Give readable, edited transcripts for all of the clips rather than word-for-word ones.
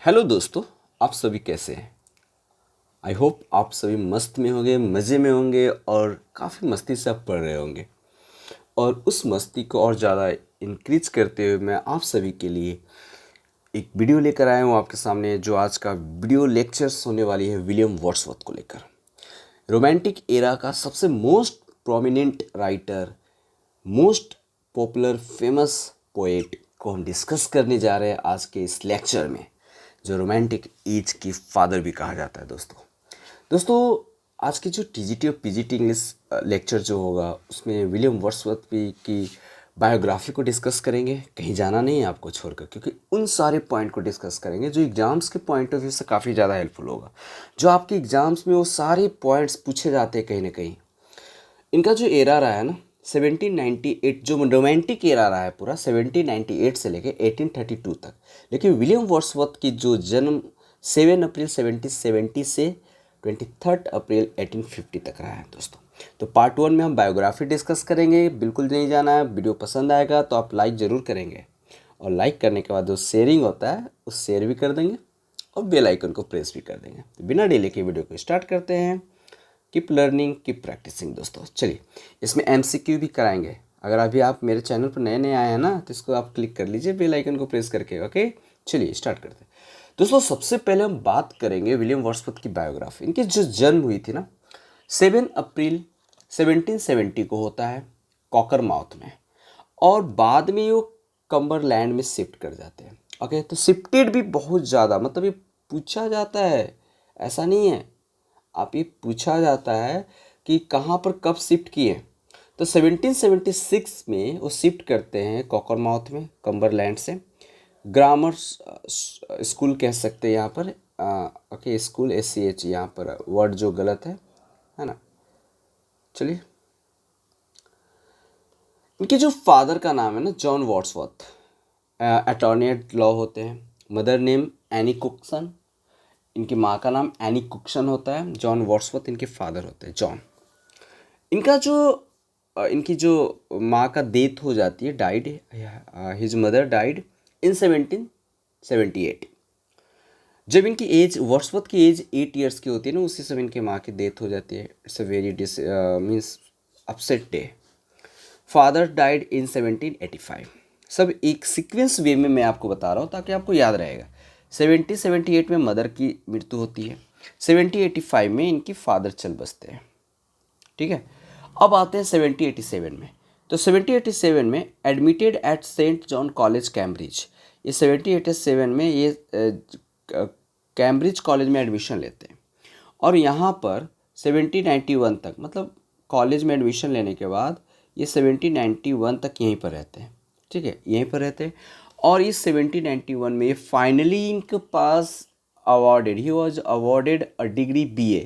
Hello दोस्तों, आप सभी कैसे हैं। आई होप आप सभी मस्त में होंगे, मज़े में होंगे और काफ़ी मस्ती से आप पढ़ रहे होंगे। और उस मस्ती को और ज़्यादा इंक्रीज करते हुए मैं आप सभी के लिए एक वीडियो लेकर आया हूँ आपके सामने, जो आज का वीडियो लेक्चर्स होने वाली है विलियम वर्ड्सवर्थ को लेकर। रोमांटिक एरा का सबसे most prominent writer, most popular famous poet को हम डिस्कस करने जा रहे हैं आज के इस लेक्चर में, जो रोमांटिक एज की फादर भी कहा जाता है। दोस्तों आज की जो टीजीटी और पीजीटी इंग्लिश लेक्चर जो होगा उसमें विलियम वर्ड्सवर्थ भी की बायोग्राफी को डिस्कस करेंगे। कहीं जाना नहीं है आपको छोड़कर, क्योंकि उन सारे पॉइंट को डिस्कस करेंगे जो एग्ज़ाम्स के पॉइंट ऑफ व्यू से काफ़ी ज़्यादा हेल्पफुल होगा। जो आपके एग्ज़ाम्स में वो सारे पॉइंट्स पूछे जाते हैं कहीं ना कहीं। इनका जो एरा रहा है ना 1798, जो रोमांटिक एरा रहा है पूरा 1798 से लेके 1832 तक। लेकिन विलियम वर्ड्सवर्थ की जो जन्म 7 अप्रैल 1770 से 23 अप्रैल 1850 तक रहा है दोस्तों। तो पार्ट 1 में हम बायोग्राफी डिस्कस करेंगे। बिल्कुल नहीं जाना है। वीडियो पसंद आएगा तो आप लाइक ज़रूर करेंगे, और लाइक करने के बाद जो शेयरिंग होता है उस शेयर भी कर देंगे और बेल आइकन को प्रेस भी कर देंगे। तो बिना डिले के वीडियो को स्टार्ट करते हैं। कीप लर्निंग, कीप प्रैक्टिसिंग दोस्तों। चलिए, इसमें एमसीक्यू भी कराएंगे। अगर अभी आप मेरे चैनल पर नए नए आए हैं ना, तो इसको आप क्लिक कर लीजिए बेल आइकन को प्रेस करके। ओके, चलिए स्टार्ट करते हैं दोस्तों। सबसे पहले हम बात करेंगे विलियम वर्ड्सवर्थ की बायोग्राफी। इनकी जो जन्म हुई थी ना 7 अप्रैल 1770 को होता है कॉकरमाउथ में, और बाद में वो कम्बरलैंड में शिफ्ट कर जाते हैं। ओके, तो शिफ्टेड भी बहुत ज़्यादा, मतलब ये पूछा जाता है, ऐसा नहीं है, आप ये पूछा जाता है कि कहाँ पर कब शिफ्ट किए। तो 1776 में वो शिफ्ट करते हैं कॉकरमाउथ में, कम्बरलैंड से। ग्रामर स्कूल कह सकते हैं यहाँ पर। ओके, स्कूल SCH यहाँ पर वर्ड जो गलत है ना। चलिए, इनके जो फादर का नाम है ना John Wordsworth, attorney at law होते हैं। Mother name Annie Cookson. इनकी माँ का नाम एनी कुक्सन होता है। जॉन वर्ड्सवर्थ इनके फादर होते हैं, जॉन। इनका जो इनकी जो माँ का डेथ हो जाती है, died, his mother died in 1778। जब इनकी एज, वर्ड्सवर्थ की एज 8 ईयर्स की होती है ना, उसी समय इनकी माँ की डेथ हो जाती है। It's a very means upset day. Father died in 1785। सब एक सीक्वेंस वे में मैं आपको बता रहा हूँ ताकि आपको याद रहेगा। 1778 में मदर की मृत्यु होती है, 1785 में इनकी फादर चल बसते हैं। ठीक है, अब आते हैं 1787 में। तो 1787 में admitted at Saint John College Cambridge. ये 1787 में ये कैम्ब्रिज कॉलेज में एडमिशन लेते हैं, और यहाँ पर 1791 तक, मतलब कॉलेज में एडमिशन लेने के बाद ये 1791 तक यहीं पर रहते हैं। ठीक है, यहीं पर रहते हैं। और इस 1791 में फाइनली इनके पास awarded, he was awarded a degree BA।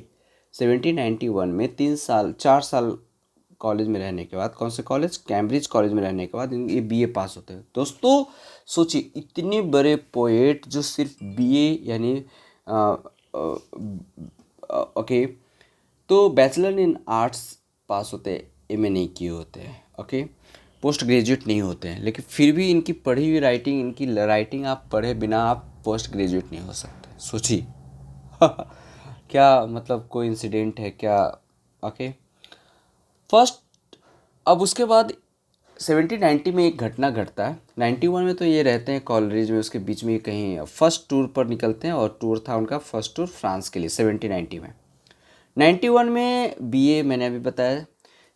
1791 में 4 साल कॉलेज में रहने के बाद, कौन से कॉलेज, कैम्ब्रिज कॉलेज में रहने के बाद ये BA पास होते हैं। दोस्तों सोचिए, इतने बड़े पोएट जो सिर्फ BA यानी ओके, तो बैचलर इन आर्ट्स पास होते हैं, MA नहीं किए होते हैं। ओके, पोस्ट ग्रेजुएट नहीं होते हैं, लेकिन फिर भी इनकी पढ़ी हुई राइटिंग, इनकी राइटिंग आप पढ़े बिना आप पोस्ट ग्रेजुएट नहीं हो सकते। सोचिए क्या मतलब कोई इंसिडेंट है क्या। ओके, फर्स्ट, अब उसके बाद 1790 में एक घटना घटता है। 91 में तो ये रहते हैं कॉलेज में, उसके बीच में कहीं फर्स्ट टूर पर निकलते हैं, और टूर था उनका फर्स्ट टूर फ्रांस के लिए 1790 में। 91 में BA मैंने अभी बताया।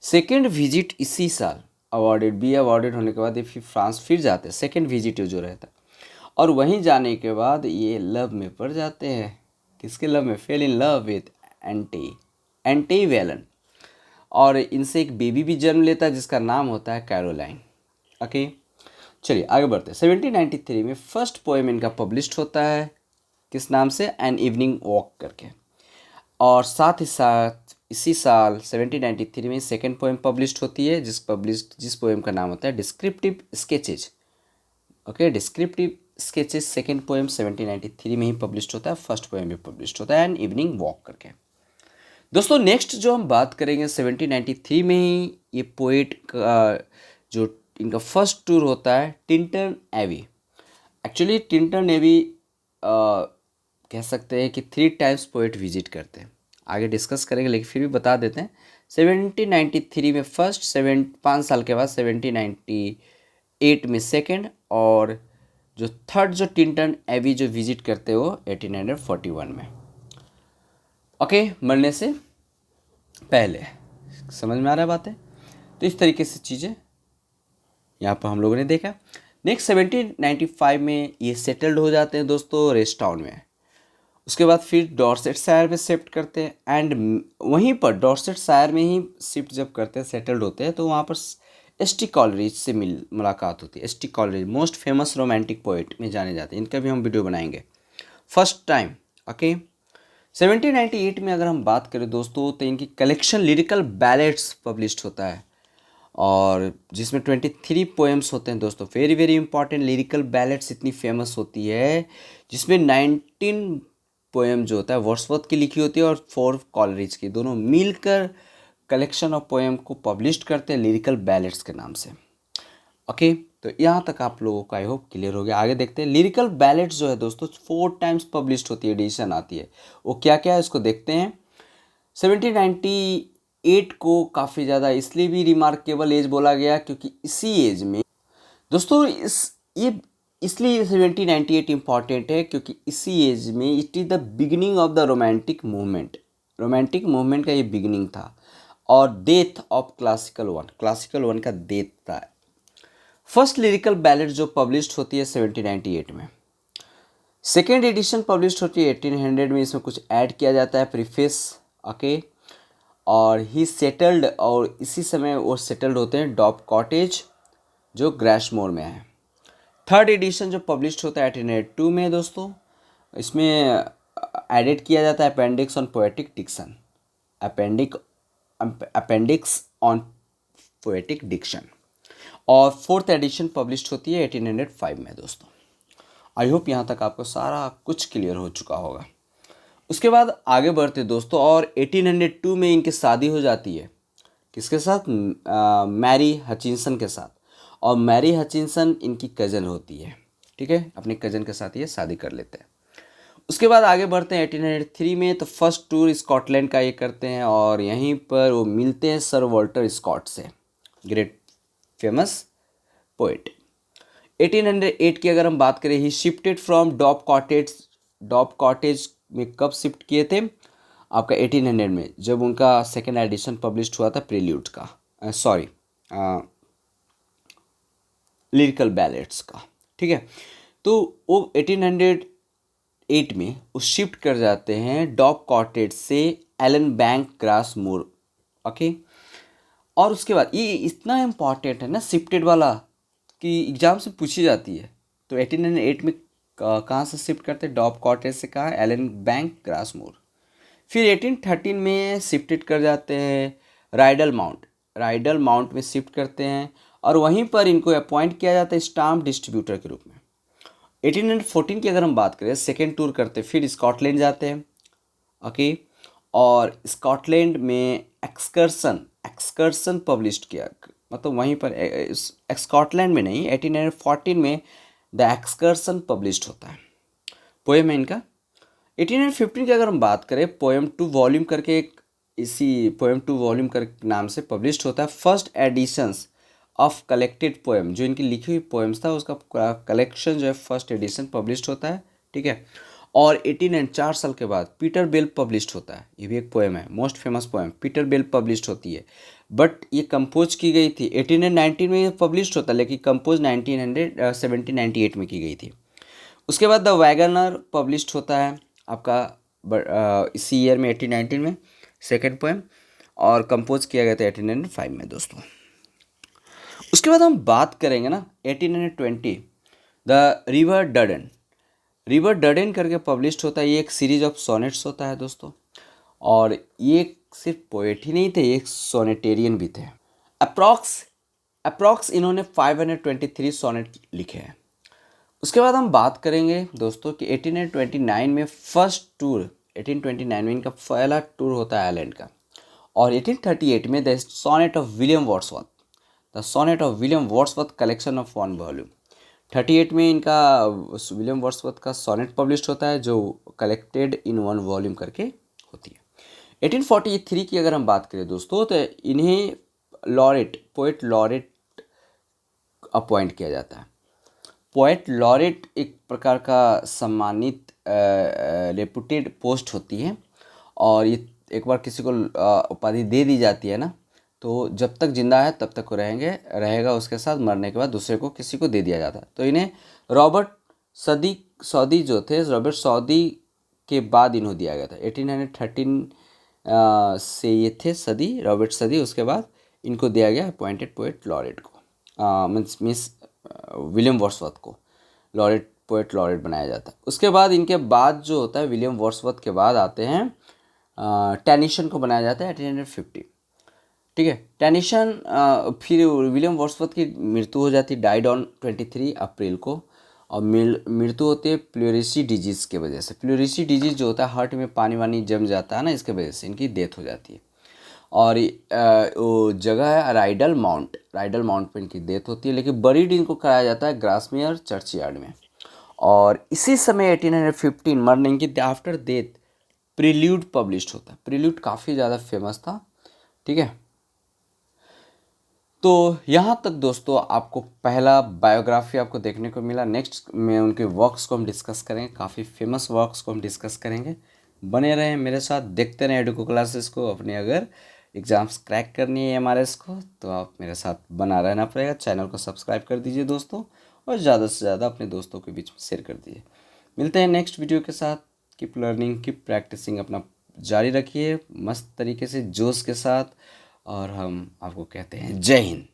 सेकेंड विजिट इसी साल अवॉर्डेड, BA अवॉर्डेड होने के बाद ये फिर फ्रांस फिर जाते हैं, सेकेंड विजिट जो रहता है। और वहीं जाने के बाद ये लव में पड़ जाते हैं। किसके लव में, fail in love with anti Velan, और इनसे एक बेबी भी जन्म लेता है जिसका नाम होता है कैरोलाइन। ओके, चलिए आगे बढ़ते हैं। 1793 में फर्स्ट पोएम इनका पब्लिश्ड होता है, किस नाम से, एन इवनिंग वॉक करके। और साथ ही साथ इसी साल 1793 में सेकेंड पोएम पब्लिश्ड होती है, जिस पोएम का नाम होता है descriptive sketches. Okay, descriptive sketches second poem 1793 में ही पब्लिश्ड होता है। फर्स्ट पोएम भी पब्लिश्ड होता है, एन इवनिंग वॉक करके। दोस्तों नेक्स्ट जो हम बात करेंगे 1793 में ही ये पोएट का जो इनका फर्स्ट टूर होता है Tintern Abbey. Actually Tintern Abbey कह सकते हैं कि 3 टाइम्स पोएट विजिट करते हैं, आगे डिस्कस करेंगे लेकिन फिर भी बता देते हैं। 1793 में फर्स्ट, 5 साल के बाद 1798 में सेकंड, और जो थर्ड जो टिंटन एबी जो विजिट करते हैं वो 1841 में। ओके, मरने से पहले। समझ में आ रहा है बातें? तो इस तरीके से चीज़ें यहाँ पर हम लोगों ने देखा। नेक्स्ट 1795 में ये सेटल्ड हो जाते हैं दोस्तों रेस्ट टाउन में। उसके बाद फिर डॉर्सेट शायर में शिफ्ट करते हैं, एंड वहीं पर डॉर्सेट शायर में ही शिफ्ट जब करते हैं, सेटल्ड होते हैं, तो वहाँ पर एस.टी. कॉलरिज से मुलाकात होती है। ST. Coleridge most famous romantic poet में जाने जाते हैं, इनका भी हम वीडियो बनाएंगे फर्स्ट टाइम। ओके, 1798 में अगर हम बात करें दोस्तों तो इनकी कलेक्शन लिरिकल बैलेट्स पब्लिश्ड होता है, और जिसमें 23 पोएम्स होते हैं दोस्तों। Very very important, lyrical ballads इतनी फेमस होती है जिसमें 19 पोएम जो होता है वर्ड्सवर्थ की लिखी होती है और 4 कॉलरिज की, दोनों मिलकर कलेक्शन ऑफ पोएम को पब्लिश करते हैं लिरिकल बैलेट्स के नाम से। ओके, तो यहाँ तक आप लोगों का आई होप क्लियर हो गया। आगे देखते हैं। लिरिकल बैलेट्स जो है दोस्तों 4 टाइम्स पब्लिश्ड होती है, एडिशन आती है। वो क्या क्या है इसको देखते हैं। 1798 को काफ़ी ज़्यादा इसलिए भी रिमार्केबल एज बोला गया क्योंकि इसी एज में दोस्तों इसलिए 1798 इम्पॉर्टेंट है क्योंकि इसी एज में it is the beginning of the romantic movement. Romantic movement का ये बिगिनिंग था, और डेथ ऑफ क्लासिकल वन का डेथ था। फर्स्ट लिरिकल बैलेट जो पब्लिश्ड होती है 1798 में, सेकेंड एडिशन पब्लिश्ड होती है 1800 में। इसमें कुछ ऐड किया जाता है प्रीफेस। ओके, और ही सेटल्ड, और इसी समय वो सेटल्ड होते हैं डॉब कॉटेज जो ग्रैशमोर में है। थर्ड एडिशन जो पब्लिश्ड होता है 1802 में दोस्तों, इसमें एडिट किया जाता है appendix on poetic diction, appendix on poetic diction. और फोर्थ एडिशन पब्लिश्ड होती है 1805 में दोस्तों। आई होप यहाँ तक आपको सारा कुछ क्लियर हो चुका होगा। उसके बाद आगे बढ़ते दोस्तों, और 1802 में इनकी शादी हो जाती है किसके साथ? मैरी हचिंसन के साथ। और मैरी हचिंसन इनकी कज़न होती है, ठीक है, अपने कज़न के साथ ये शादी कर लेते हैं। उसके बाद आगे बढ़ते हैं 1803 में, तो फर्स्ट टूर स्कॉटलैंड का ये करते हैं, और यहीं पर वो मिलते हैं सर वॉल्टर स्कॉट से, ग्रेट फेमस पोइट। 1808 की अगर हम बात करें, ही शिफ्टेड फ्रॉम डॉब कॉटेज में कब शिफ्ट किए थे? आपका 1800 में, जब उनका सेकेंड एडिशन पब्लिश्ड हुआ था प्रील्यूड का, लिरिकल बैलेट्स का, ठीक है। तो वो 1808 में वो शिफ्ट कर जाते हैं डॉब कॉटेज से एलन बैंक ग्रासमोर। ओके, और उसके बाद ये इतना इम्पॉर्टेंट है ना शिफ्टेड वाला कि एग्ज़ाम से पूछी जाती है। तो 1808 में कहाँ से शिफ्ट करते हैं? डॉब कॉटेज से, कहाँ? Allan Bank Grasmere. फिर 1813 में शिफ्टेड कर जाते हैं राइडल माउंट में शिफ्ट करते हैं, और वहीं पर इनको अपॉइंट किया जाता है स्टाम्प डिस्ट्रीब्यूटर के रूप में। 1814 की अगर हम बात करें, सेकेंड टूर करते, फिर स्कॉटलैंड जाते हैं। ओके, और स्कॉटलैंड में एक्सकर्सन पब्लिश किया, मतलब वहीं पर स्कॉटलैंड में नहीं, 1814 में द एक्सकर्सन पब्लिश्ड होता है, पोएम है इनका। 1815 की अगर हम बात करें, पोएम 2 वॉल्यूम करके एक इसी पोएम 2 वॉल्यूम कर नाम से पब्लिश्ड होता है। First editions of collected poem, जो इनकी लिखी हुई पोएम्स था उसका कलेक्शन जो है फर्स्ट एडिशन पब्लिश्ड होता है, ठीक है। और 4 साल के बाद पीटर बेल पब्लिश्ड होता है। ये भी एक पोएम है, most famous poem, Peter Bell published होती है, बट ये कंपोज की गई थी 1819 में, ये पब्लिश्ड होता है, लेकिन कंपोज 1798 में की गई थी। उसके बाद द वैगनर पब्लिश्ड होता है आपका इसी ईयर में 1819 में, सेकेंड पोएम, और कंपोज किया गया था 1805 में दोस्तों। उसके बाद हम बात करेंगे ना 1820 द रिवर डडन करके पब्लिश्ड होता है। ये एक सीरीज ऑफ सोनेट्स होता है दोस्तों, और ये सिर्फ पोएट ही नहीं थे, ये एक सोनेटेरियन भी थे। अप्रॉक्स इन्होंने 523 सोनेट लिखे हैं। उसके बाद हम बात करेंगे दोस्तों कि 1829 में फर्स्ट टूर, 1829 में इनका पहला टूर होता है आयरलैंड का, और 1838 में the sonnet of William Wordsworth collection of 1 volume. 38 में इनका विलियम वर्ड्सवर्थ का सोनेट पब्लिश होता है जो कलेक्टेड इन 1 वॉल्यूम करके होती है। 1843 की अगर हम बात करें दोस्तों तो इन्हें पोएट लॉरेट अपॉइंट किया जाता है। पोएट लॉरेट एक प्रकार का सम्मानित रेपुटेड पोस्ट होती है और ये एक बार किसी को उपाधि दे दी जाती है ना, तो जब तक जिंदा है तब तक वो रहेगा उसके साथ, मरने के बाद दूसरे को किसी को दे दिया जाता है। तो इन्हें रॉबर्ट सौदी जो थे, रॉबर्ट सौदी के बाद इन्हें दिया गया था। 1813 से ये थे रॉबर्ट सदी, उसके बाद इनको दिया गया अपॉइंटेड पोएट लॉरेट को, मीन्स विलियम वर्ड्सवर्थ को पोएट लॉरेट बनाया जाता है। उसके बाद इनके बाद जो होता है विलियम वर्ड्सवर्थ के बाद आते हैं टेनिसन को बनाया जाता है 1850। ठीक है, टेनिसन फिर विलियम वर्ड्सवर्थ की मृत्यु हो जाती है, डाइड ऑन 23 अप्रैल को, और मृत्यु होती है प्लूरिसी डिजीज़ के वजह से। प्लूरिसी डिजीज़ जो होता है हार्ट में पानी वानी जम जाता है ना, इसके वजह से इनकी डेथ हो जाती है। और वो जगह है राइडल माउंट पर इनकी डेथ होती है, लेकिन बरीड इनको कराया जाता है ग्रासमेयर चर्चयार्ड में। और इसी समय 1815 मरने की आफ्टर डेथ प्रील्यूड पब्लिश होता है। प्रील्यूड काफ़ी ज़्यादा फेमस था। ठीक है, तो यहाँ तक दोस्तों आपको पहला बायोग्राफी आपको देखने को मिला। नेक्स्ट में उनके वर्क्स को हम डिस्कस करेंगे, काफ़ी फेमस वर्क्स को हम डिस्कस करेंगे। बने रहें मेरे साथ, देखते रहें एडुको क्लासेस को। अपने अगर एग्ज़ाम्स क्रैक करनी है MRS को तो आप मेरे साथ बना रहना पड़ेगा। चैनल को सब्सक्राइब कर दीजिए दोस्तों, और ज़्यादा से ज़्यादा अपने दोस्तों के बीच में शेयर कर दीजिए। मिलते हैं नेक्स्ट वीडियो के साथ। कीप लर्निंग, कीप प्रैक्टिसिंग, अपना जारी रखिए मस्त तरीके से, जोश के साथ। और हम आपको कहते हैं जय हिंद।